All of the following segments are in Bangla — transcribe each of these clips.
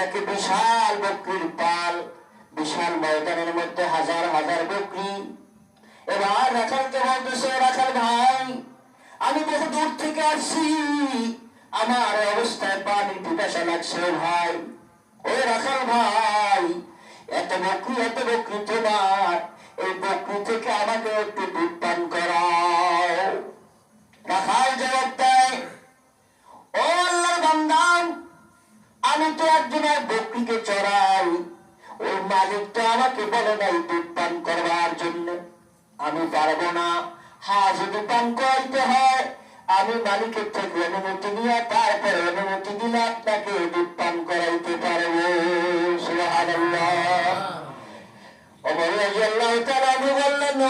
নাকি বিশাল বকরির পাল, বিশাল ময়দানের মধ্যে হাজার হাজার বকরি। এবার রাখালকে বলতেছে, রাখাল ভাই আমি বহু দূর থেকে আসছি, আমার অবস্থায় পানির পিপাসা লাগছে ভাই। ও রাখাল ভাই এত বকরি তোমার, এই বকরি থেকে আমাকে একটু দুধ পান করাও। রাখাল জবাব দেয়, ও আল্লাহর বান্দা, আমি তো একজনের বকরিকে চড়াই, ওই মালিক তো আমাকে বলে নাই দুধ পান করবার জন্য, আমি পারবো না। হ্যাঁ যদি পান করাইতে হয় আমি মালিকের থেকে অনুমতি নিয়ে তারপরে অনুমতি দিলে আপনাকে দুধ পান করাইতে পারবো। সুবহানাল্লাহ। ওমর রাদিয়াল্লাহু তাআলা আনহু বললেন,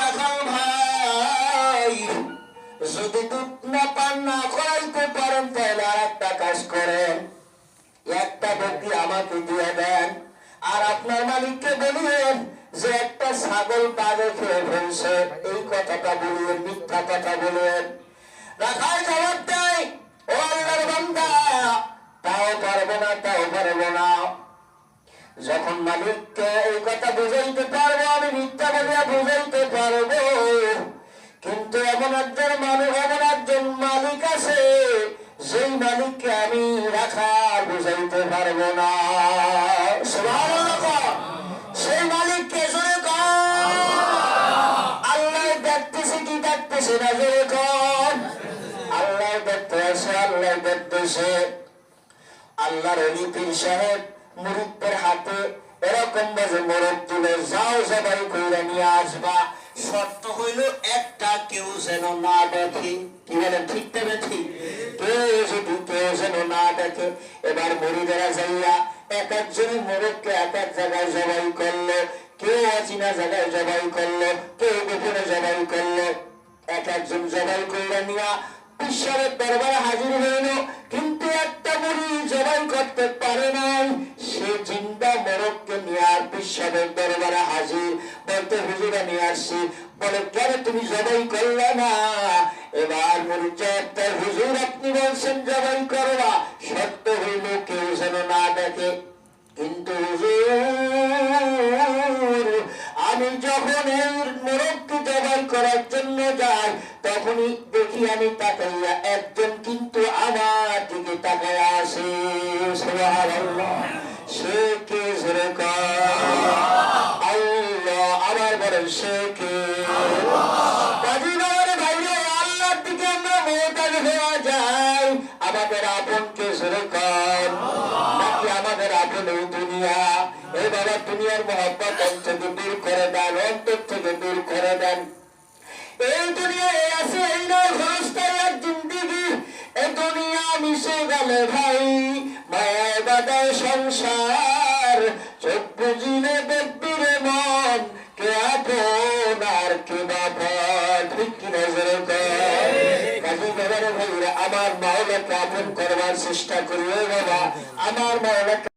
রাখাল ভাই যদি দুধ না পান না করাইতে পারেন তাহলে আর একটা কাজ করেন, একটা বকরি আমাকে দিয়ে দেন, আর আপনার মালিককে বলবেন যে একটা ছাগল বাঘে খেয়ে ফেলছে, এই কথাটা বলবেন, মিথ্যা কথা বলবেন। রাখাল জবাব দেয়, ও আল্লাহর বান্দা তাও পারবো না, তাও পারবো না। যখন মালিককে এই কথা বুঝাইতে পারবো, আমি মিথ্যা বলিয়া বুঝাইতে পারবো, কিন্তু এমন একজন মানুষ, এমন একজন মালিক আছে যেই মালিককে আমি রাখাল বুঝাইতে পারবো না। সুবহানাল্লাহ। সেই মালিককে জোরে কর। আল্লাহ দেখতেছে কি দেখতেছে না, জোরে কর। আল্লাহ দেখতে আছে, আল্লাহ দেখতেছে। আল্লাহর ওলি পীর সাহেব মুরিদদের হাতে এরকম ভাবে মোরগ তুলে, যাও জবাই কইরা নিয়ে আসবা, শর্ত হইল একটা কেউ যেন না দেখে। কি বলেন, ঠিক তবে ঠিক? কেউ যেন না দেখে। এবার মুরিদেরা যাইয়া এক একজনের মোরগকে এক এক জায়গায় জবাই করলো, কেউ অচিনা জায়গায় জবাই করলো, কেউ গোপনে জবাই করলো। এক একজন জবাই কইরা নিয়া ঈশ্বরের দরবারে হাজির হইল, কিন্তু একটা মুড়ি জবাই করতে পারে নাই। সে জিন্দা মোরগকে নিয়ে আর ঈশ্বরের দরবারে হাজির, বলতে হুজুর আমি আসছি। বলে, কেন তুমি জবাই করলে না? এবার মুড়ি জবাব, হুজুর আপনি বলছেন জবাই করবা, সত্য হইল কেউ যেন না দেখে, কিন্তু হুজুর আমি যখন এই মোরগকে জবাই করার জন্য যাই, তখনই দেখি আমি তাকাইয়া একজন কিন্তু আমার দিকে তাকায় আসে। সুবহানাল্লাহ। সে কে? জোরে কর। আল্লাহ। আবার বলেন, সে কে? আল্লাহর দিকে আমরা মোহতাজ হয়ে যাই, আমাদের আপনকে জোরে কর, নাকি আমাদের আপন এই দুনিয়া? এই বাবা দুনিয়ার মহব্বত অন্তর দূর করে দেন, অন্তর থেকে দূর করে দেন। এই দুনিয়ায় আছে, এই নয় ক্ষণস্থায়ী জিন্দেগি। এই দুনিয়া মিশে গেলে ভাই মায়া বাদায় সংসার, চোখ বুঝিলে ব্যক্তির মন, কে আপন আর কে বাবা। ঠিক কিনা জোরে কর। কাজী বাবার ভাইরা, আমার মাওলাকে আপন করবার চেষ্টা করি। বাবা আমার মাওলাকে